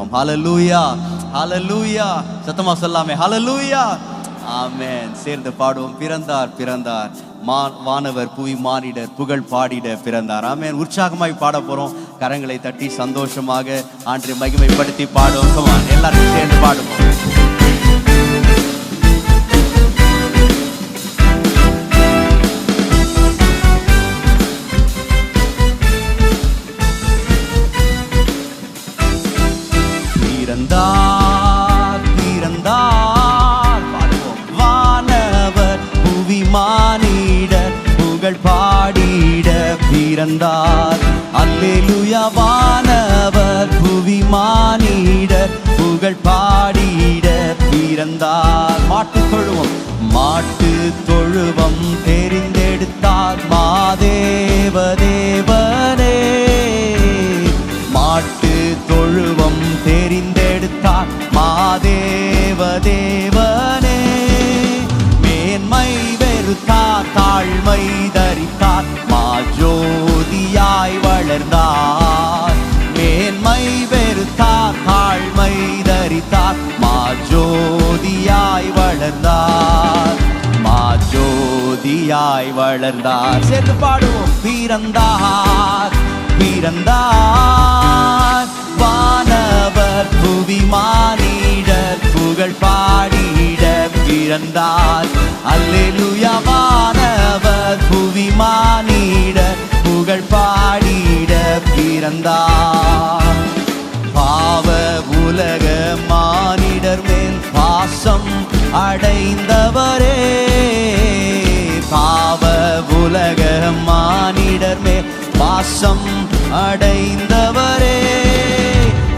செலுத்துகிறோம். ஹல்லேலூயா, ஹல்லேலூயா. சத்தமா சொல்லாமே ஹல்லேலூயா. ஆமென். சேர்ந்து பாடுவோம். பிறந்தார் பிறந்தார் வானவர் புவி மானிடர் புகழ் பாடிட பிறந்தார். ஆமென். உற்சாகமாய் பாட போறோம். கரங்களை தட்டி சந்தோஷமாக ஆண்டவரை மகிமைப்படுத்தி பாடுவோம். கமான், எல்லாரும் சேர்ந்து பாடுவோம். பிறந்தார் பிறந்தார் பாடுவோம். வானவர் புவி மானிடர் புகழ் பாடிட பிறந்தார். அல்லேலூயா. வானவர் புவி மானிடர் புகழ் பாடிட பிறந்தார். மாட்டு தொழுவம் மாட்டு தொழுவம் தெரிந்தெடுத்தார் மாதேவ தேவனே. மாட்டு தொழுவம் தெரிந்தெடுத்தார் மாதேவ தேவனே. மேன்மை வெறுத்தார் தாழ்மை தரித்தார் மாஜோதியாய் வளர்ந்தார். மேன்மை வெறுத்தார் தாழ்மை தரித்தார் மாஜோதியாய் வளர்ந்தார். மாஜோதியாய் வளர்ந்தார். சேர்ந்து பாடுவோம். பிறந்தார் பிறந்தார் வானவர் புவி மானிடர் புகழ் பாடிட பிறந்தார். அல்லேலூயா. வானவர் புவி மானிடர் புகழ் பாடிட பிறந்தார். பாவ உலக மானிடர் மேல் பாசம் அடைந்தவரே. பாவ உலக மானிடர் மேல் பாசம் அடைந்தவரே.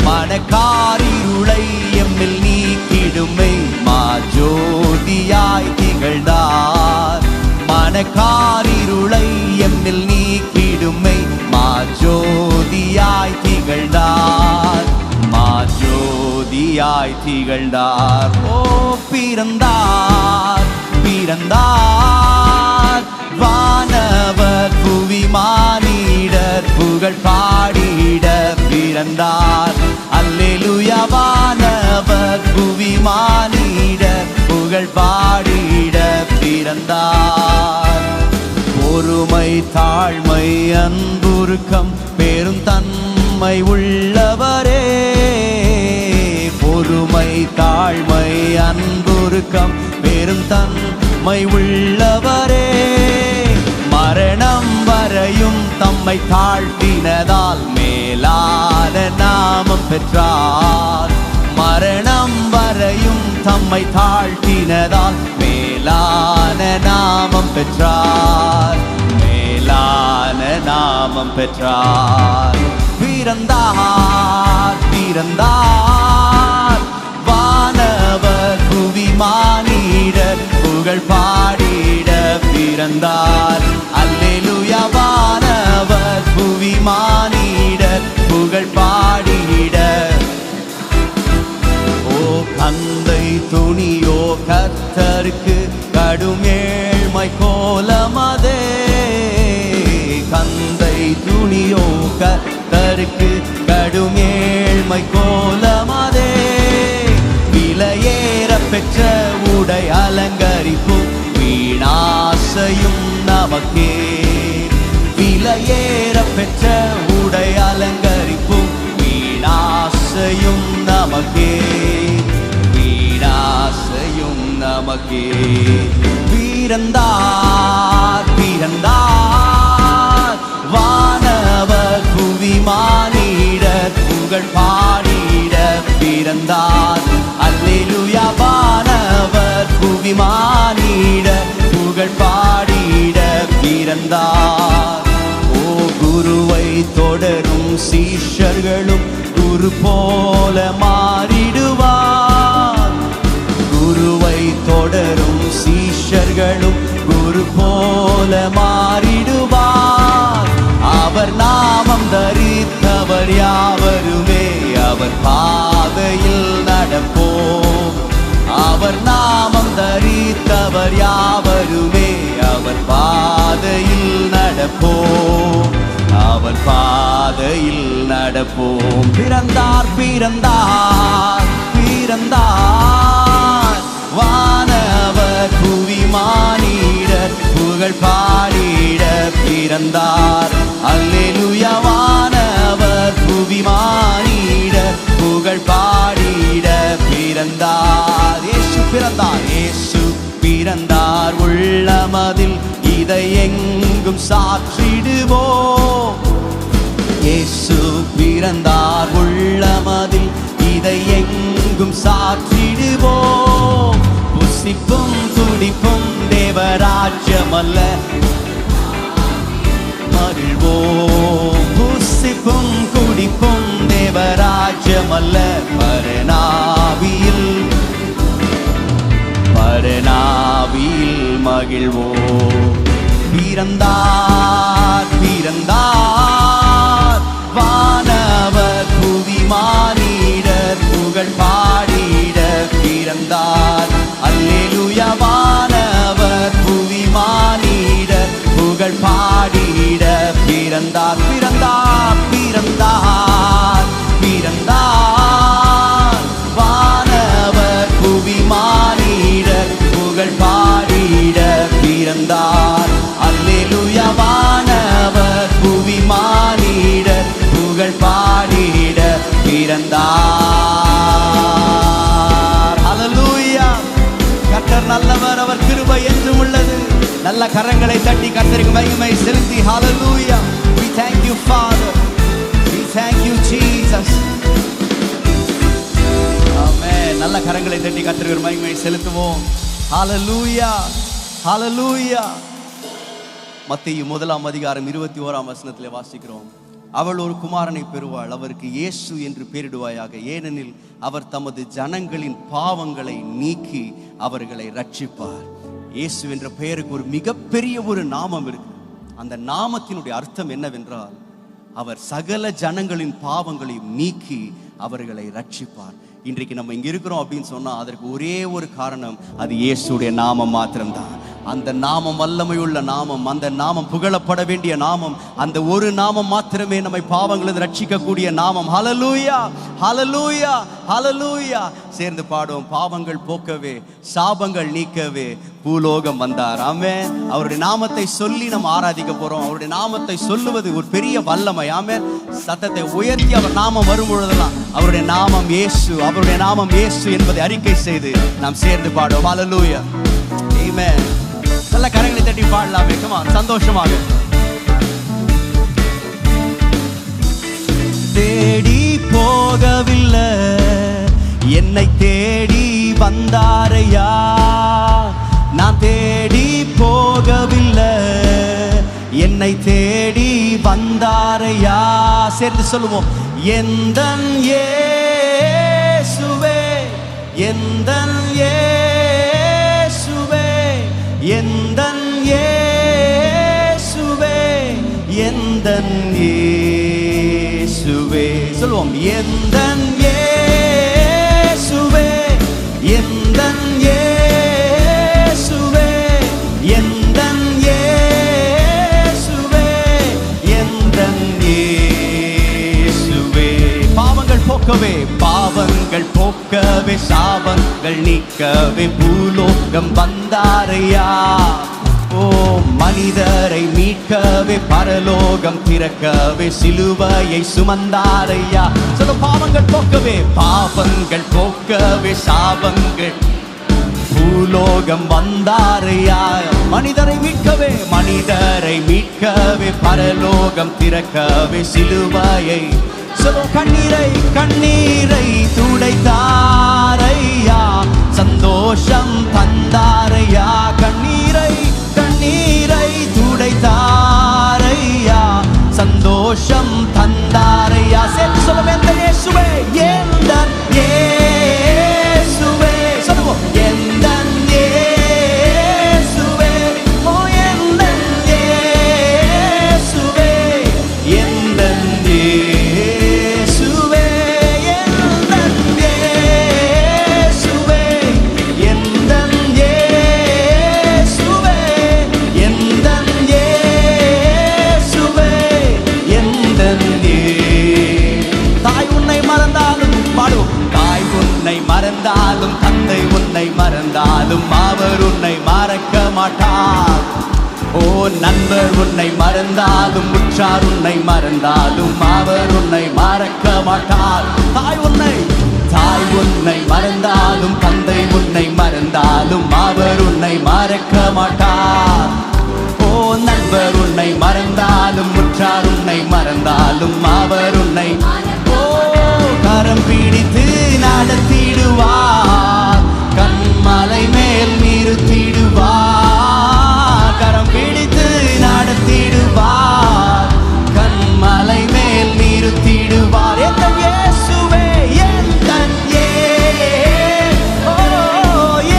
மனக்காரிருளை எம்மில் நீக்கிடுமை மாஜோதியாய் திகழ்ந்தார். மனக்காரிருளை எம்மில் நீக்கிடுமை மாஜோதியாய் திகழ்ந்தார். மாஜோதியாய் திகழ்ந்தார். ஓ பிறந்தார் பிறந்தார் வானவர் புவி மானிடர் புகழ் பாடிட பிறந்தார். அல்லேலூயா. வானவர் புவி மானிடர் புகழ் பாடிட பிறந்தார். பொறுமை தாழ்மை அன்புருக்கம் பெரும் தன்மை உள்ளவரே. பொறுமை தாழ்மை அன்புருக்கம் பெரும் தன்மை உள்ளவரே. மரணம் வரையும் தம்மை தாழ்த்தினதால் மேலான நாமம் பெற்றார். மரணம் வரையும் தம்மை தாழ்த்தினதால் மேலான நாமம் பெற்றார். மேலான நாமம் பெற்றார். பிறந்தார் பிறந்தார் வானவர் புவி மானிடர் புகழ் பாடிட பிறந்தார். அல்லேலூயா. வானவர் புவி மானிடர் புகழ் பாடிட. ஓ கந்தை துணியோ கர்த்தருக்கு கடும் ஏழ்மை கோலமதே. கந்தை துணியோ கர்த்தருக்கு கடும் ஏழ்மை கோலமதே. விலையேற பெற்ற உடை அலங்கரிப்பும் வீணாசையும் நமக்கே. விலையேற பெற்ற உடை அலங்கரிப்பும் வீணாசையும் நமக்கே. வீணாசையும் நமக்கே. பிறந்தார் பிறந்தார் வானவர் புவி மானிடர் புகழ் பாடிட பிறந்தார். அல்லேலூயா. வானவர் புவி மானிடர் புகழ் பாடிட பிறந்தார். ஓ குருவை தொடரும் சீஷர்களும் குரு போல மாறிடுவார். குருவை தொடரும் சீஷர்களும் குரு போல மாறிடுவார். அவர் நாமம் தரித்தவர் யாவருமே அவர் பாதையில் நடப்போம். அவர் நாமம் தரித்தவர் யாவருமே அவர் பாதையில் நடப்போம். அவர் பாதையில் நடப்போம். பிறந்தார் பிறந்தார் பிறந்தார் வானவர் புவி மானிடர் புகழ் பாடிட பிறந்தார். அல்லேலூயா. வானவர் புவி மானிடர் புகழ் பாடிட பிறந்தார். இயேசு பிறந்தார். இயேசு பிறந்தார். உள்ளமதில் இதை எங்கும் சாற்றிடுவோம். இயேசு பிறந்தார். உள்ளமதில் இதை எங்கும் சாற்றிடுவோம். புசிப்பும் துடிப்பும் தேவராஜ்யமல்ல மகிழ்வோம். புசிப்பும் குடிப்பும் தேவராஜ்யமல்ல பரநாவியில் மகிழ்வோம். பிறந்தார் பிறந்தார் வானவர் புவி மானிடர் புகழ் பாடிட பிறந்தார். அல்லேலூயா. வானவர் புவி மானிடர் புகழ் பாடிட பிறந்தார். பிறந்தார் பிறந்தார் பிறந்தார் வானவர் புவி மானிடர் புகழ் பாடிட பிறந்தார். அல்லேலூயா. வானவர் புவி மானிடர் புகழ் பாடிட பிறந்தார். அல்லேலூயா. கர்த்தர் நல்லவர், அவர் கிருபை என்றும் உள்ளது. நல்ல கரங்களை தட்டி கர்த்தருக்கு மகிமை செலுத்தி ஹalleluya. We thank you Father. We thank you Jesus. ஆமென். நல்ல கரங்களை தட்டி கர்த்தருக்கு மகிமை செலுத்துவோம். ஹalleluya. ஹalleluya. மத்தேயு 1:21 வாசிக்கிறோம். அவள் ஒரு குமாரனை பெறுவாள், அவருக்கு இயேசு என்று பெயரிடுவாயாக, ஏனெனில் அவர் தமது ஜனங்களின் பாவங்களை நீக்கி அவர்களை ரட்சிப்பார். இயேசு என்ற பெயருக்கு ஒரு மிகப்பெரிய ஒரு நாமம் இருக்கு. அந்த நாமத்தினுடைய அர்த்தம் என்னவென்றால், அவர் சகல ஜனங்களின் பாவங்களையும் நீக்கி அவர்களை ரட்சிப்பார். இன்றைக்கு நம்ம இங்க இருக்கிறோம் அப்படின்னு சொன்னா அதற்கு ஒரே ஒரு காரணம், அது இயேசுடைய நாமம் மாத்திரம்தான். அந்த நாமம் வல்லமையுள்ள நாமம், அந்த நாமம் புகழப்பட வேண்டிய நாமம், அந்த ஒரு நாமம் மாத்திரமே நம்மை பாவங்களிலிருந்து ரட்சிக்கக்கூடிய நாமம். ஹalleluya ஹalleluya ஹalleluya. சேர்ந்து பாடுவோம். பாவங்கள் போக்கவே சாபங்கள் நீக்கவே பூலோகம் வந்தார். ஆமென். அவருடைய நாமத்தை சொல்லி நம்ம ஆராதிக்க போறோம். அவருடைய நாமத்தை சொல்லுவது ஒரு பெரிய வல்லமை. ஆமென். சத்தத்தை உயர்த்தி அவர் நாமம் வரும் பொழுதெல்லாம் அவருடைய நாமம் இயேசு, அவருடைய நாமம் இயேசு என்பதை அறிக்கை செய்து நாம் சேர்ந்து பாடுவோம். ஹalleluya. ஆமென். நல்ல கரங்களை தட்டி பாடலாமே. கமா சந்தோஷமாக. தேடி போகவில்லை, என்னை தேடி வந்தாரையா. நான் தேடி போகவில்லை, என்னை தேடி வந்தாரையா. சேர்ந்து சொல்லுவோம். எந்தன் இயேசுவே, எந்தன் இயேசுவே, எந்தன் இயேசுவே, எந்தன் இயேசுவே. சொல்லுவோம். எந்தன் இயேசுவே, எந்தன் இயேசுவே, எந்தன் இயேசுவே, எந்தன் இயேசுவே. பாவங்கள் போக்கவே பாவங்கள் போக்கவே சாபங்கள் நீக்கவே பூலோகம் வந்தாரையா. ஓ மனிதரை மீட்கவே பரலோகம் திறக்கவே சிலுவையை சுமந்தாரையா. சொல்ல. பாவங்கள் போக்கவே பாவங்கள் போக்கவே சாபங்கள் பூலோகம் வந்தாரையா. மனிதரை மீட்கவே மனிதரை மீட்கவே பரலோகம் திறக்கவே சிலுவையை. சொல்ல. கண்ணீரை கண்ணீரை துடைத்தாரையா, சந்தோஷம் தந்தாரையா. கண்ணீரை கண்ணீரை துடைத்தாரையா, சந்தோஷம் தந்தாரையா. சேர்த்து சொல்லுவோம். எந்த இயேசுவே, எந்த இயேசுவே. சொல்லுவோம். எந்த இயேசுவே, ஓ எந்த இயேசுவே, எந்த இயேசுவே, எந்த உன்னை மறந்தாலும், தந்தை உன்னை மறந்தாலும் அவர் உன்னை மறக்க மாட்டார். ஓ நண்பர் உன்னை மறந்தாலும், உற்றார் உன்னை மறந்தாலும் அவர் உன்னை மறக்க மாட்டார். தாய் உன்னை மறந்தாலும், தந்தை உன்னை மறந்தாலும் அவர் உன்னை மறக்க மாட்டார். ஓ நண்பர் உன்னை மறந்தாலும், உற்றார் உன்னை மறந்தாலும் அவர் உன்னை கரம் பிடித்து நடத்திடுவார், கண்மலை மேல் நிறுத்திடுவார். கரம் பிடித்து நடத்திடுவார், கண்மலை மேல் நிறுத்திடுவார். எந்தன் இயேசுவே, எந்தன்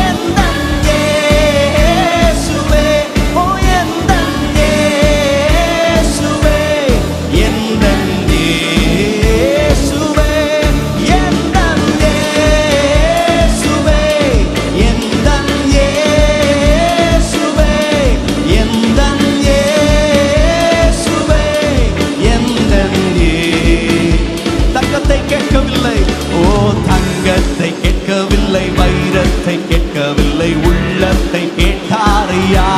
எந்தன் இயேசுவே, ஓ எந்தன் இயேசுவே, எந்தன் கேட்கவில்லை, ஓ தங்கத்தை கேட்கவில்லை, வைரத்தை கேட்கவில்லை, உள்ளத்தை கேட்டாரையா.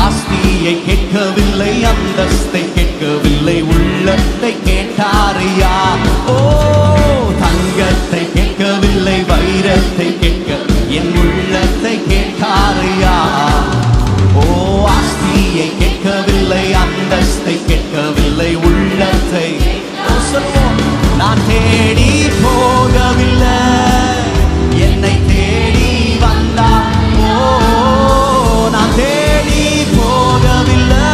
ஆஸ்தியை கேட்கவில்லை, அந்தஸ்தை கேட்கவில்லை, உள்ளத்தை கேட்டாரையா. ஓ தங்கத்தை கேட்கவில்லை, வைரத்தை கேட்க என் உள்ளத்தை கேட்டாரையா. ஓ ஆஸ்தியை கேட்கவில்லை, அந்தஸ்தை கேட்கவில்லை, உள்ளத்தை நான் தேடி போகவில்லை, என்னை தேடி வந்தார். ஓ நான் தேடி போகவில்லை,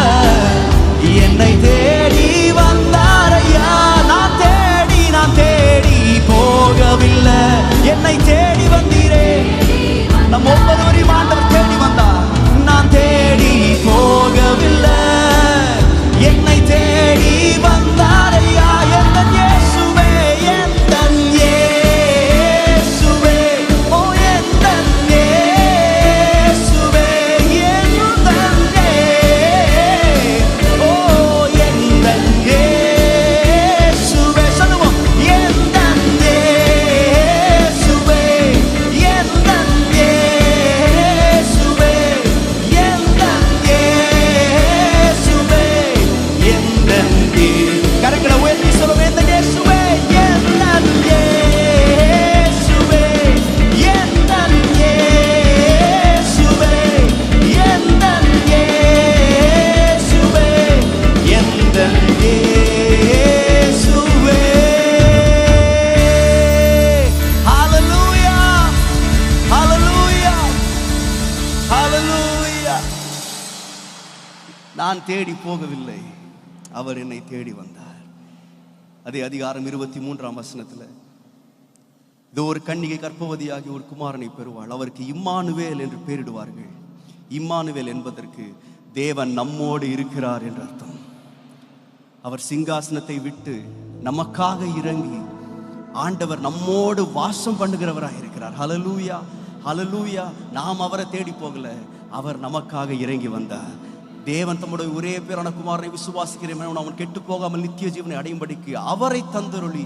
என்னை தேடி வந்தாரையா. நான் தேடி போகவில்லை, என்னை தேடி வந்தீரே. நம் ஒவ்வொருவரையும் ஆண்டவர் தேடி வந்தார். நான் தேடி போகவில்லை, என்னை தேடி வந்தாரையா. எந்தன் இயேசுவே, எந்தன் இயேசுவே, ஓ எந்தன் இயேசுவே, எந்தன் ஓ எந்தன் இயேசுவே. சொல்லுவோம், எந்தன் இயேசுவே, எந்தன் இயேசுவே, எந்தன் இயேசுவே, எந்தன் கரங்களை உயர்த்தி சொல்லுவோம். எந்தன் இயேசுவே, எந்தன் இயேசுவே, எந்தன் இயேசுவே, எந்தன் இயேசுவே, எந்தன் இயேசுவே. ஹல்லேலூயா, ஹல்லேலூயா, ஹல்லேலூயா. நான் தேடி போகவில்லை, அவர் என்னை தேடி வந்தார். அதே அதிகாரம் 23ஆம் வசனத்துல, இது ஒரு கன்னிகை கர்ப்பவதியாகி ஒரு குமாரனை பெறுவாள், அவருக்கு இம்மானுவேல் என்று பெயரிடுவார்கள். இம்மானுவேல் என்பதற்கு தேவன் நம்மோடு இருக்கிறார் என்ற அர்த்தம். அவர் சிங்காசனத்தை விட்டு நமக்காக இறங்கி ஆண்டவர் நம்மோடு வாசம் பண்ணுகிறவராக இருக்கிறார். ஹல்லேலூயா, ஹல்லேலூயா. நாம் அவரை தேடி போகல, அவர் நமக்காக இறங்கி வந்தார். தேவன் தம்முடைய ஒரே பேரான குமாரனை விசுவாசிக்கிறேன் அவன் கெட்டு போகாமல் நித்திய ஜீவனை அடையும்படிக்கு அவரை தந்தருளி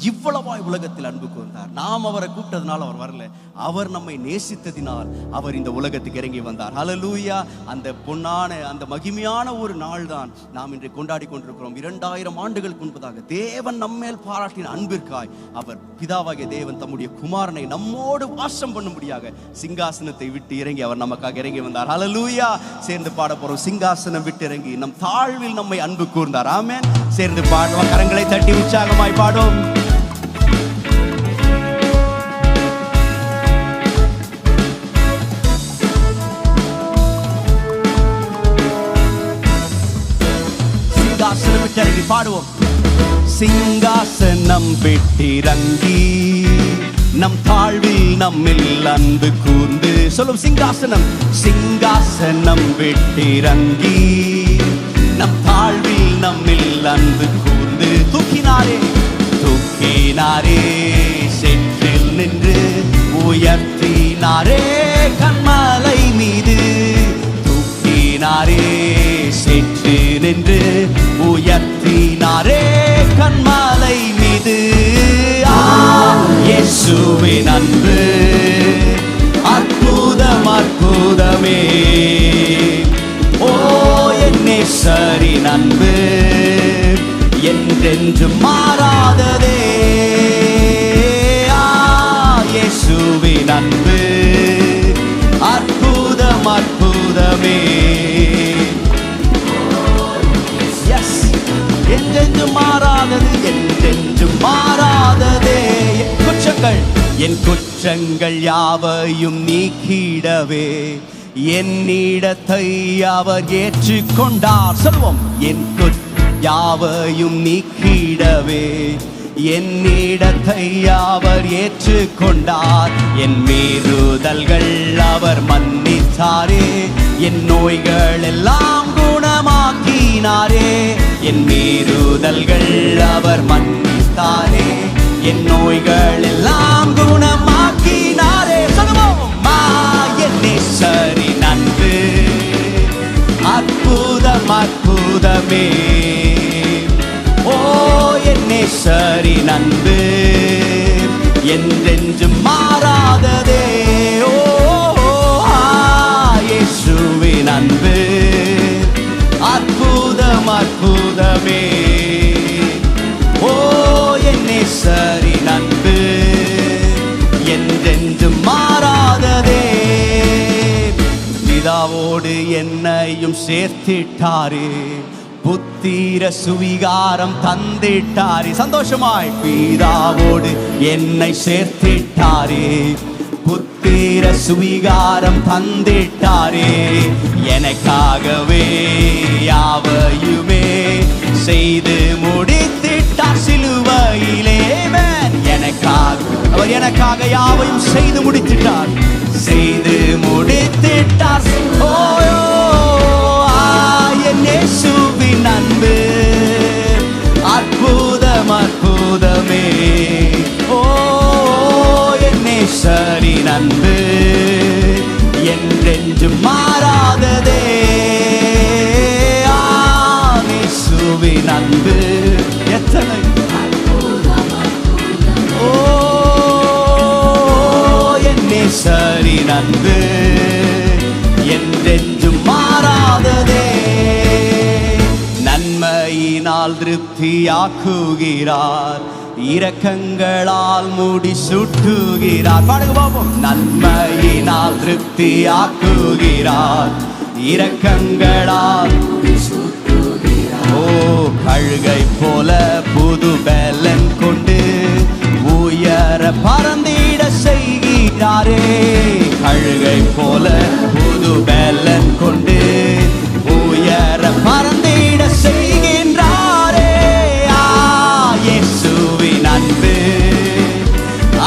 இவ்வளவாய் உலகத்தில் அன்பு கூர்ந்தார். நாம் அவரை கூப்பிட்டதுனால அவர் வரல, அவர் நம்மை நேசித்ததினால் அவர் இந்த உலகத்துக்கு இறங்கி வந்தார். ஹல்லேலூயா. அந்த பொன்னான அந்த மகிமையான ஒரு நாள் தான் நாம் இன்று கொண்டாடி கொண்டிருக்கிறோம். 2000 ஆண்டுகளுக்கு முன்பதாக தேவன் நம்மேல் பாராட்டின அன்பிற்காய் அவர் பிதாவாகிய தேவன் தம்முடைய குமாரனை நம்மோடு வாசம் பண்ணும்படியாக சிங்காசனத்தை விட்டு இறங்கி அவர் நமக்காக இறங்கி வந்தார். ஹல்லேலூயா. சேர்ந்து பாட போறோம். சிங்காசனம் விட்டு இறங்கி நம் தாழ்வில் நம்மை அன்பு கூர்ந்தார். ஆமென். சேர்ந்து பாடுவோம். கரங்களை தட்டி உற்சாகமாய் பாடும். சிங்காசனம் விட்டு இறங்கி பாடுவோம். சிங்காசனம் விட்டிறங்கி நம் தாழ்வில் நம்மில் அன்பு கூர்ந்து சொல்லும். சிங்காசனம் சிங்காசனம் விட்டிறங்கி நம் தாழ்வில் நம்மில் அன்பு கூர்ந்து தூக்கினாரே தூக்கினாரே செற்றில் நின்று உயர்த்தினாரே கண்மலை மீது தூக்கினாரே செற்று நின்று உயர்த்தினாரே கண்மலை மீது. இயேசு என் குற்றங்கள் யாவையும் நீக்கிடவே என்னிடத்தை அவர் ஏற்றுக்கொண்டார். சொல்வோம். என் யாவையும் நீக்கிடவே என்னிடத்தை அவர் ஏற்றுக்கொண்டார். என் மீறுதல்கள் அவர் மன்னித்தாரே, என் நோய்கள் எல்லாம் குணமாக்கினாரே. என் மீறுதல்கள் அவர் மன்னித்தாரே, என் நோய்கள் எல்லாம் குணமாக்கினாரே. சொல்லுவோம். என் நேசரின் அன்பு அற்புதம் அற்புதமே. ஓ என் நேசரின் அன்பு என்றென்றும் மாறாததே. ஓ இயேசுவின் அன்பு அற்புதம் அற்புதமே. ஓ என் நேசரின் அன்பு என்றென்றும் மாறாததே. பிதாவோடு என்னையும் சேர்த்திட்டாரே, புத்திர சுவிகாரம் தந்திட்டாரே. சந்தோஷமாய். பிதாவோடு என்னை சேர்த்திட்டாரே, புத்திர சுவிகாரம் தந்திட்டாரே. எனக்காகவே யாவையுமே செய்து முடித்திட்டார் சிலுவையிலே. அவர் எனக்காக யாவையும் செய்து முடித்திட்டார், செய்து முடித்திட்டார். ஓ என் இயேசுவின் அன்பு அற்புதம் அற்புதமே. ஓ என் நேசரின் அன்பு என்றென்றும் மாறாததே. இயேசுவின் அன்பு எத்தனை. ஓ என் நேசரின் அன்பு என்றென்றும் மாறாததே. நன்மையினால் திருப்தியாக்குகிறார், இரக்கங்களால் மூடி சுட்டுகிறார். பாடுங்க பாப்போம். நன்மையினால் திருப்தியாக்குகிறார், இரக்கங்களால் ஓ கழுகை போல புது பலன் கொண்டு உயர பறந்திட செய்கிறாரே. கழுகை போல புது பலன் கொண்டு உயர பறந்திட செய்கின்றாரே. இயேசுவின் அன்பு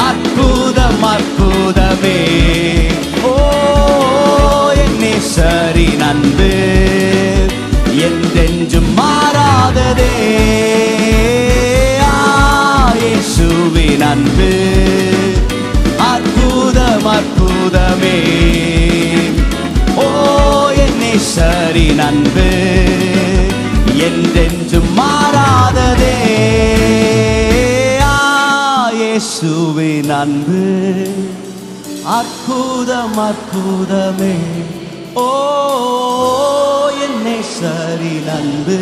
அற்புதம் அற்புதமே. ஓ என் நேசரின் அன்பு என்றென்றும் மாறாததே. இயேசுவின் அன்பு அற்புதம் அற்புதமே. ஓ என் நேசரின் அன்பு என்றென்றும் மாறாததே. இயேசுவின் அன்பு அற்புதம் அற்புதமே. ஓ என் நேசரின் அன்பு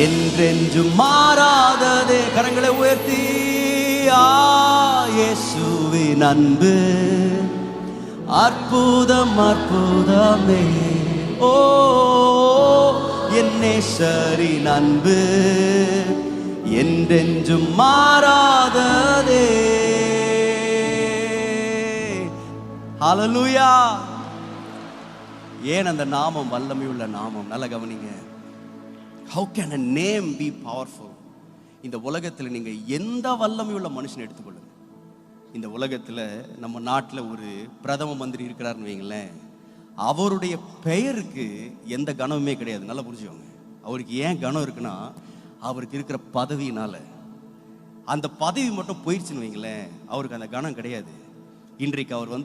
என்றென்றும் மாறாததே. கரங்களை உயர்த்தி இயேசுவின் அன்பு அற்புதம் அற்புதமே. ஓ என் நேசரின் அன்பு என்றென்றும் மாறாததே. ஹல்லேலூயா. ஏன் அந்த நாமம் வல்லமையுள்ள நாமம்? நல்ல கவனிங்க. How can a name be powerful? இந்த உலகத்தில் நீங்க எந்த வல்லமையுள்ள மனுஷனை எடுத்துக்கொள்ளுங்க. இந்த உலகத்தில் நம்ம நாட்டில் ஒரு பிரதம மந்திரி இருக்கிறாருன்னு வைங்களேன், அவருடைய பெயருக்கு எந்த கனமுமே கிடையாது. நல்லா புரிஞ்சுக்கோங்க. அவருக்கு ஏன் கனம் இருக்குன்னா, அவருக்கு இருக்கிற பதவியினால. அந்த பதவி மட்டும் போயிடுச்சுன்னு வைங்களேன், அவருக்கு அந்த கனம் கிடையாது. இன்றைக்கு அவர்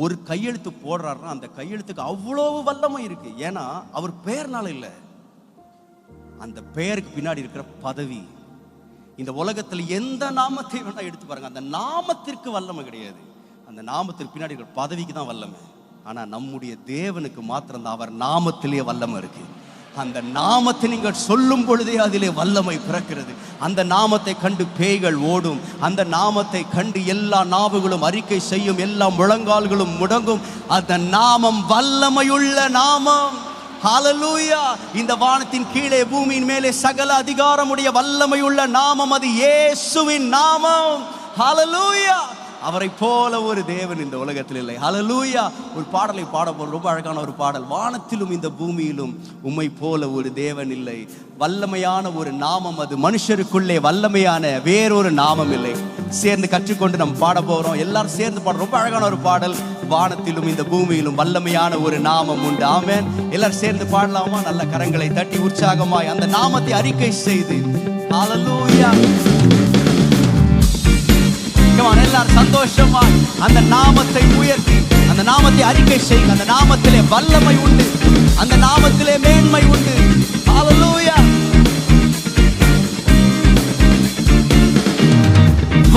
ஒரு கையெழுத்து போடுறாருன்னா அந்த கையெழுத்துக்கு அவ்வளவு வல்லமை இருக்கு. ஏன்னா அவர் பெயர்னால இல்லை, அந்த பெயருக்கு பின்னாடி இருக்கிற பதவி. இந்த உலகத்தில் எந்த நாமத்தை வேணா எடுத்து பாருங்க, அந்த நாமத்திற்கு வல்லமை கிடையாது. அந்த நாமத்திற்கு பின்னாடி இருக்கிற பதவிக்கு தான் வல்லமை. ஆனா நம்முடைய தேவனுக்கு மாத்திரம் அவர் நாமத்திலேயே வல்லமை இருக்கு. அந்த நாமத்தை நீங்கள் சொல்லும் பொழுதே அதிலே வல்லமை பிறக்கிறது. அந்த நாமத்தை கண்டு பேய்கள் ஓடும். அந்த நாமத்தை கண்டு எல்லா நாவுகளும் அறிக்கை செய்யும், எல்லா முழங்கால்களும் முடங்கும். அந்த நாமம் வல்லமையுள்ள நாமம். ஹalleluya. இந்த வானத்தின் கீழே பூமியின் மேலே சகல அதிகாரமுடைய வல்லமையுள்ள நாமம் அது இயேசுவின் நாமம். ஹalleluya. அவரை போல ஒரு தேவன் இந்த உலகத்தில் இல்லை. ஹalleluya. ஒரு பாடலை பாட போறோம், ரொம்ப அழகான ஒரு பாடல். வானத்திலும் இந்த பூமியிலும் உம்மை போல ஒரு தேவன் இல்லை. வல்லமையான ஒரு நாமம் அது, மனுஷருக்குள்ளே வல்லமையான வேறொரு நாமம் இல்லை. சேர்ந்து கற்றுக்கொண்டு நம்ம பாட போறோம், எல்லாரும் சேர்ந்து பாடுறோம். ரொம்ப அழகான ஒரு பாடல். வானத்திலும் இந்த பூமியிலும் வல்லமையான ஒரு நாமம் உண்டு. ஆமென். எல்லாரும் சேர்ந்து பாடலாமா? நல்ல கரங்களை தட்டி உற்சாகமாய் அந்த நாமத்தை அறிக்கை செய்து ஹalleluya. எல்லாரும் சந்தோஷமா அந்த நாமத்தை உயர்த்தி அந்த நாமத்தை அறிக்கை செய்யுங்க. அந்த நாமத்திலே வல்லமை உண்டு, அந்த நாமத்திலே மேன்மை உண்டு. ஹalleluya.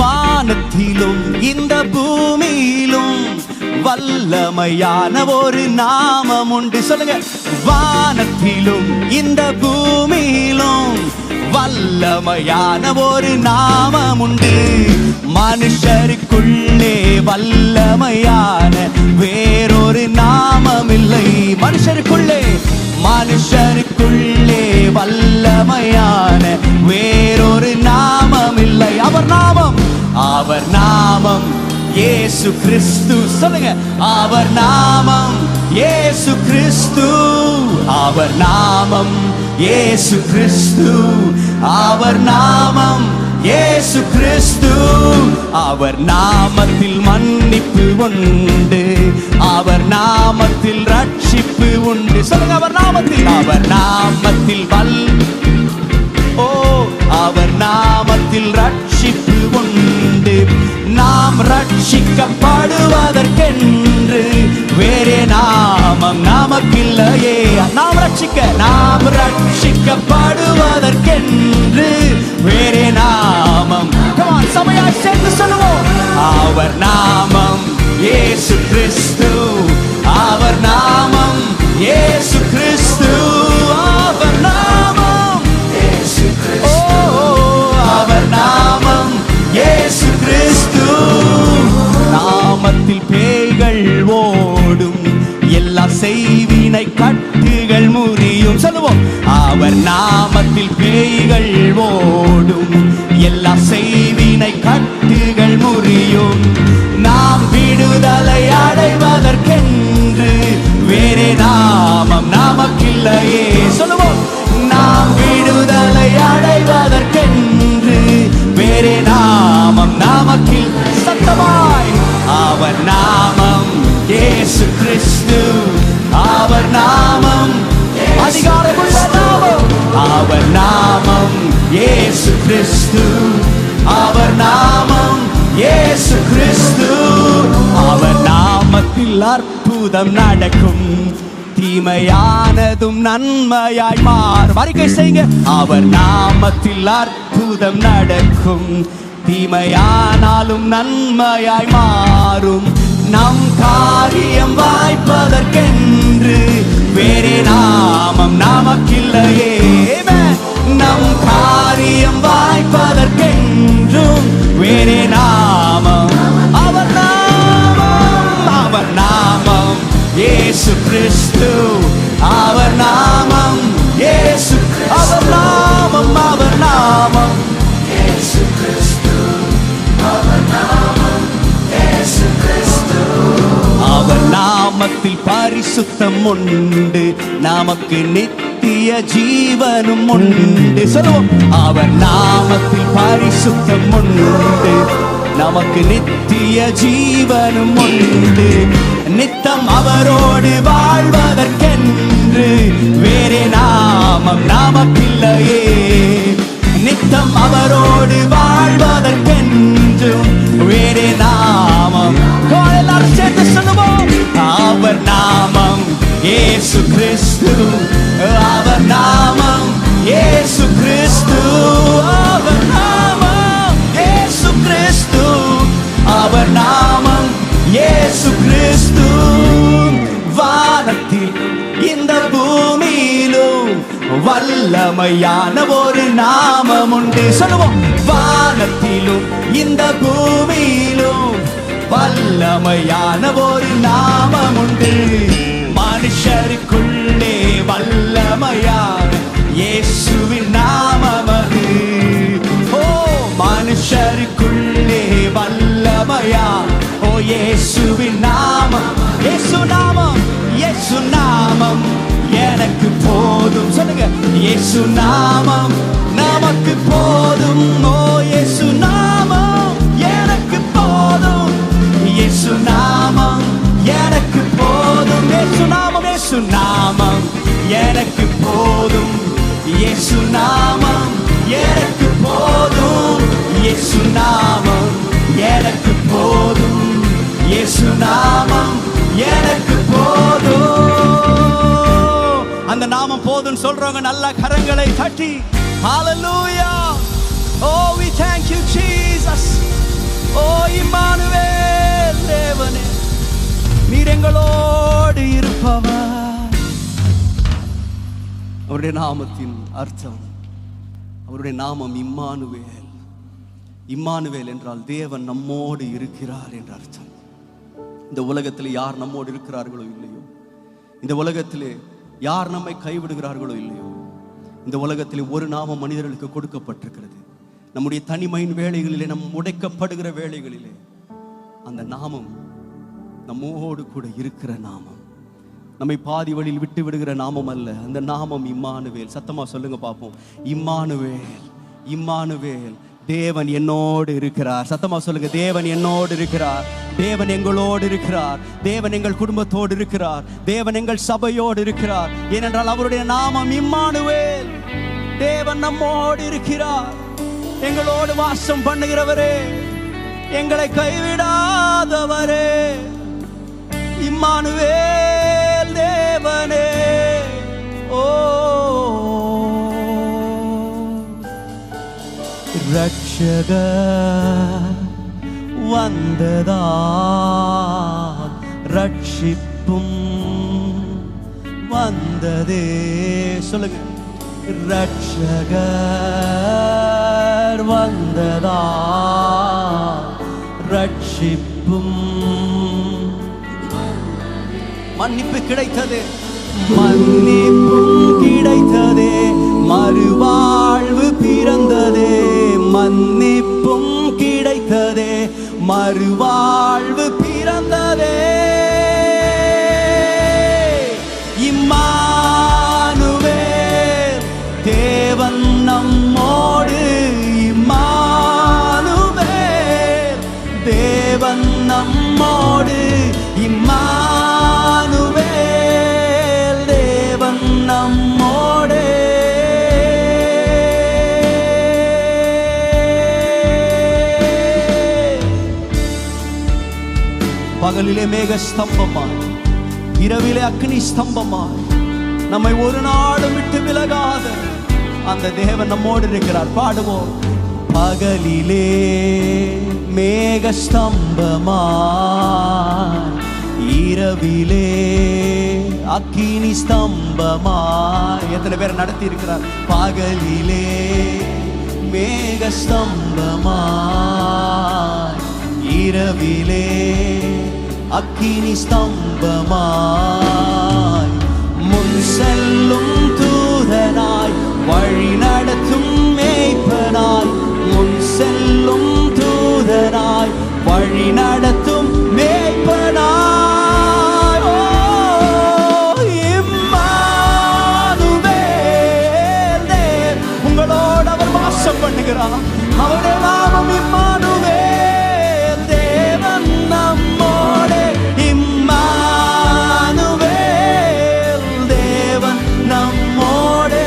வானத்திலும் இந்த பூமியிலும் வல்லமையான ஒரு நாமம் உண்டு. சொல்லுங்க. வானத்திலும் இந்த பூமியிலும் வல்லமையான ஒரு நாமம் உண்டு. மனுஷருக்குள்ளே வல்லமையான வேறொரு நாமம் இல்லை. மனுஷருக்குள்ளே வல்லமையான வேறொரு நாமம் இல்லை. அவர் நாமம் இயேசு கிறிஸ்து. சொல்லுங்க. அவர் நாமம் இயேசு கிறிஸ்து. அவர் நாமம் இயேசு கிறிஸ்து. அவர் நாமம் இயேசு கிறிஸ்து. அவர் நாமத்தில் மன்னிப்பு உண்டு, அவர் நாமத்தில் ரட்சிப்பு உண்டு. சொல்லுங்க. அவர் நாமத்தில் அவர் நாமத்தில் ரட்சிப்பு உண்டு. நாம் ரட்சிக்கப்படுவதற்கென்று வேறே நாமம் நமக்கில்லையே. நாம் ரட்சிக்கப்படுவதற்கென்று வேறே நாமம். சபையாய் சேர்ந்து சொல்லுவோம். அவர் நாமம் இயேசு கிறிஸ்து. அவர் நாமம் இயேசு கிறிஸ்து. அவர் நாமம் இயேசு கிறிஸ்து. அவர் நாமம் இயேசு கிறிஸ்து. நாமத்தில் பேய்கள் ஓடும், எல்லா செய்வினை கட்டுகள் முறியும். சொல்லுவோம். அவர் நாமத்தில் பேய்கள் ஓடும், எல்லா செய்வினை கட்டுகள் முறியும். நாம் விடுதலை அடைவதற்கென்று வேறே நாமம் நமக்கில்லையே. சொல்லுவோம். நாம் விடுதலை அடைவதற்கென்று வேறே நாமம் நமக்கில். சத்தமாய். அவர் நாமம் இயேசு கிறிஸ்து. அவர் நாமம் அதிகாரமுள்ள நாமம். அவர் நாமம் இயேசு கிறிஸ்து. அவர் நாமம் இயேசு கிறிஸ்து. அவர் நாமத்தில் அற்புதம் நடக்கும், தீமையானதும் நன்மையாய் மாறும். அறிக்கை செய்யுங்க. அவர் நாமத்தில் அற்புதம் நடக்கும், தீமையானாலும் நன்மையாய் மாறும். நம் காரியம் வாய்ப்பதற்கென்று வேறே நாமம் நமக்கில்லையே. நம் காரியம் வாய்ப்பதற்கென்றும் வேறே நாமம். அவர் நாமம் இயேசு கிறிஸ்து. அவர் நாமம் இயேசு. அவர் நாமம் இயேசு கிறிஸ்து. அவர் நாமம் இயேசு கிறிஸ்து. அவர் நாமத்தில் பரிசுத்தம் உண்டு, நமக்கு நித்திய ஜீவனும் உண்டு. சொல்லுவோம். அவர் நாமத்தில் பரிசுத்தம் உண்டு, நமக்கு நித்திய ஜீவனும் உண்டு. நித்தம் அவரோடு வாழ்வதற்கென்று வேறே நாமம் நமக்கில்லையே. நித்தம் அவரோடு வாழ்வதற்கென்றும் வேறே நாமம். எல்லாரும் சேர்ந்து சொல்லுவோம். அவர் நாமம் இயேசு கிறிஸ்து. அவர் நாமம் இயேசு கிறிஸ்து. அவர் நாமம் இயேசு கிறிஸ்து. அவர் நாமம் இயேசு கிறிஸ்து. வானத்தில் இந்த பூமியிலும் வல்லமையான ஒரு நாமம் உண்டு. சொல்லுவோம். வானத்திலும் இந்த பூமியிலும் வல்லமையான ஒரு நாமம் உண்டு. மனுஷருக்குள்ளே வல்லமையான இயேசுவின் நாமம் அது. ஓ மனுஷருக்குள்ளே வல்லமையா, ஓ இயேசுவின் நாமம், இயேசு நாமம், இயேசு நாமம் எனக்கு போதும். சொல்லுங்க, இயேசு நாமம் நமக்கு போதும். ஓ இயேசு நாமம் எனக்கு போதும், இயேசு நாமம் எனக்கு போதும். இயேசு நாமம், இயேசு நாமம் எனக்கு போதும், இயேசு நாமம் எனக்கு போதும், இயேசு நாமம் எனக்கு போதும், இயேசு நாமம் எனக்கு போதும். அந்த நாமம் போதும் சொல்றவங்க நல்ல கரங்களை தட்டி hallelujah. Oh we thank you Jesus. Oh Emmanuel தேவனே, நீர் எங்களோடு இருப்பவர். அவருடைய நாமத்தின் அர்த்தம், அவருடைய நாமம் இம்மானுவேல். இம்மானுவேல் என்றால் தேவன் நம்மோடு இருக்கிறார் என்ற அர்த்தம். இந்த உலகத்தில் யார் நம்மோடு இருக்கிறார்களோ இல்லையோ, இந்த உலகத்திலே யார் நம்மை கைவிடுகிறார்களோ இல்லையோ, இந்த உலகத்திலே ஒரு நாமம் மனிதர்களுக்கு கொடுக்கப்பட்டிருக்கிறது. நம்முடைய தனிமையின் வேளைகளிலே, நம் உடைக்கப்படுகிற வேளைகளிலே அந்த நாமம் நம்மோடு கூட இருக்கிற நாமம், நம்மை பாதி வழியில் விட்டு விடுகிற நாமம் அல்ல. அந்த நாமம் இம்மானுவேல். சத்தமா சொல்லுங்க பார்ப்போம், இம்மானுவேல், இம்மானுவேல். தேவன் என்னோடு இருக்கிறார். சத்தமா சொல்லுங்க, தேவன் என்னோடு இருக்கிறார், தேவன் எங்களோடு இருக்கிறார், தேவன் எங்கள் குடும்பத்தோடு இருக்கிறார், தேவன் எங்கள் சபையோடு இருக்கிறார். ஏனென்றால் அவருடைய நாமம் இம்மானுவேல். தேவன் நம்மோடு இருக்கிறார், எங்களோடு வாசம் பண்ணுகிறவரே, எங்களை கைவிடாதவரே, இம்மானுவேல் தேவனே. ஓ ரட்சகர் வந்ததா, ரட்சிப்பும் வந்ததே. சொல்லுங்க, ரட்சகர் வந்ததா, ரட்சிப்பும் மன்னிப்பு கிடைத்தது, மன்னிப்பும் கிடைத்ததே, மறுவாழ்வு பிறந்ததே, மன்னிப்பும் கிடைத்ததே, மறுவாழ்வு பிறந்ததே. இம்மானுவேல் தேவன் நம்மோடு, இம்மானுவேல் தேவன் நம்மோடு, இம்மானுவேல் தேவன் நம்மோடு. பகலிலே மேக ஸ்தம்பமாய், இரவிலே அக்னி ஸ்தம்பமாய், நம்மை ஒரு நாளும் விட்டு விலகாத அந்த தேவன் நம்மோடு இருக்கிறார். பாடுவோம், பகலிலே மேக ஸ்தம்பமாய், இரவிலே அக்கினி ஸ்தம்பமாய். எத்தனை பேர் நடத்தி இருக்கிறார்? பகலிலே மேக ஸ்தம்பமாய், இரவிலே அக்கினி ஸ்தம்பமாய், முன் செல்லும் தூதனாய், வழி நடத்தும் மேய்ப்பனாய், முன் செல்லும் தூதனாய், வழி நடத்தும் மேய்ப்பனாய். ஓ இம்மானுவேல் தேவன் உங்களோடு அவர் வாசம் பண்ணுகிறார். அவருடைய நாமம் இம்மானுவேல், தேவன் நம்மோடு, இம்மானுவேல் தேவன் நம்மோடு.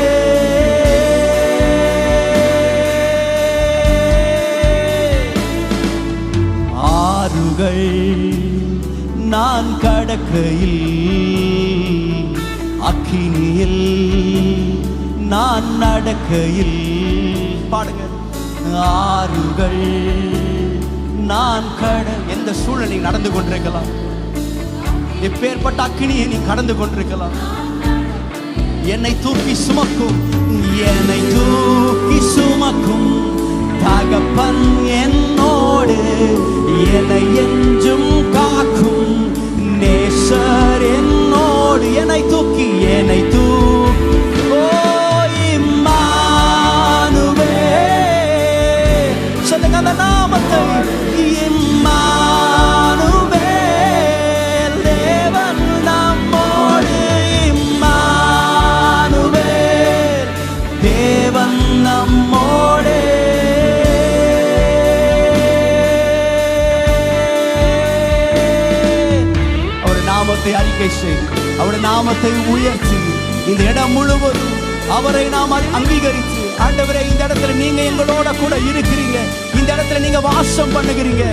ஆறுகள் நான் கடக்கையில், அக்கினியில் நான் நடக்கையில். பாடுங்க, ஆறுகள் நான் எந்த சூழலை நடந்து கொண்டிருக்கலாம், எப்பேற்பட்ட அக்கினியை நீ கடந்து கொண்டிருக்கலாம், என்னை தூக்கி சுமக்கும், என்னை தூக்கி சுமக்கும் தகப்பன் என்னோடு, என்னை என்றும் காக்கும் நேசர் என்னோடு, என்னை தூக்கி நாமத்தை அறிக்கை செய்து அவருடைய நாமத்தை உயர்த்தி இந்த இடம் முழுவதும் அவரை நாம் அங்கீகரித்து, ஆண்டவரே இந்த இடத்துல நீங்க எங்களோட கூட இருக்கிறீங்க, இந்த இடத்துல நீங்க வாசம் பண்ணுகிறீங்க,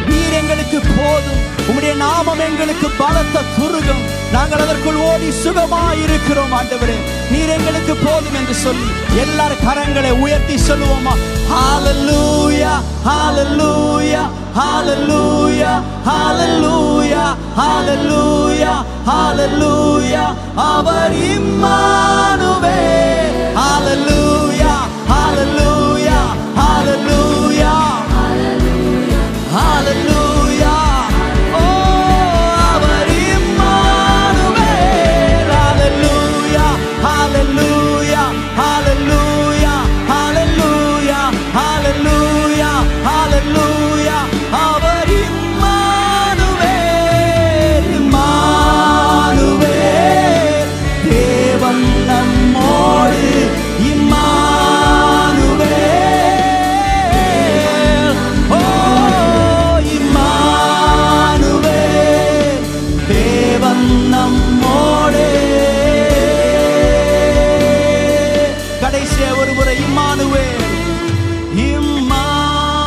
நீர் எங்களுக்கு போதும், உம்முடைய நாமம் எங்களுக்கு பலத்த துருகம், நாங்கள் அதற்குள் ஓடி சுகமாயிருக்கிறோம். ஆண்டவரே நீர் எங்களுக்கு போதும் என்று சொல்லி எல்லாரும் கரங்களை உயர்த்தி சொல்லுவோமா? ஹalleluya ஹalleluya ஹalleluya ஹalleluya ஹalleluya ஹalleluya அவர் இம்மானுவேல். ஹalleluya ஹalleluya ஹalleluya ஹalleluya ஓ அவர் இம்மானுவேல். ஹalleluya ஹalleluya ஹalleluya ஹalleluya ஹalleluya ஹalleluya அவர் இம்மானுவேல். இம்மானுவேல் தேவன் நம்மோடு. இம்மானுவேல் ஓ இம்மானுவேல் தேவன் நம்மோடு. கடைசியா ஒரு முறை இம்மானுவேல். இம்மானுவேல்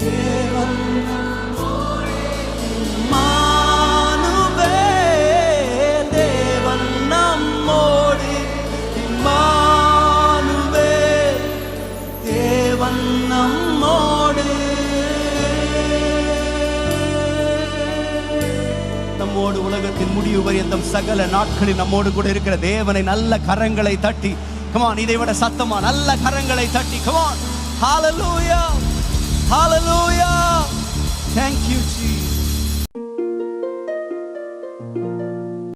தேவன் நம்மோடு. இம்மானுவேல் தேவன் நம்மோடு. இம்மானுவேல் தேவன் நம்மோடு. நம்மோடு உலகத்தின் முடிவு பரியந்தம் சகல நாட்களில் நம்மோடு கூட இருக்கிற தேவனை நல்ல கரங்களை தட்டி, come on, இதை விட சத்தமா நல்ல கரங்களை தட்டி, come on, hallelujah hallelujah, thank you Jesus.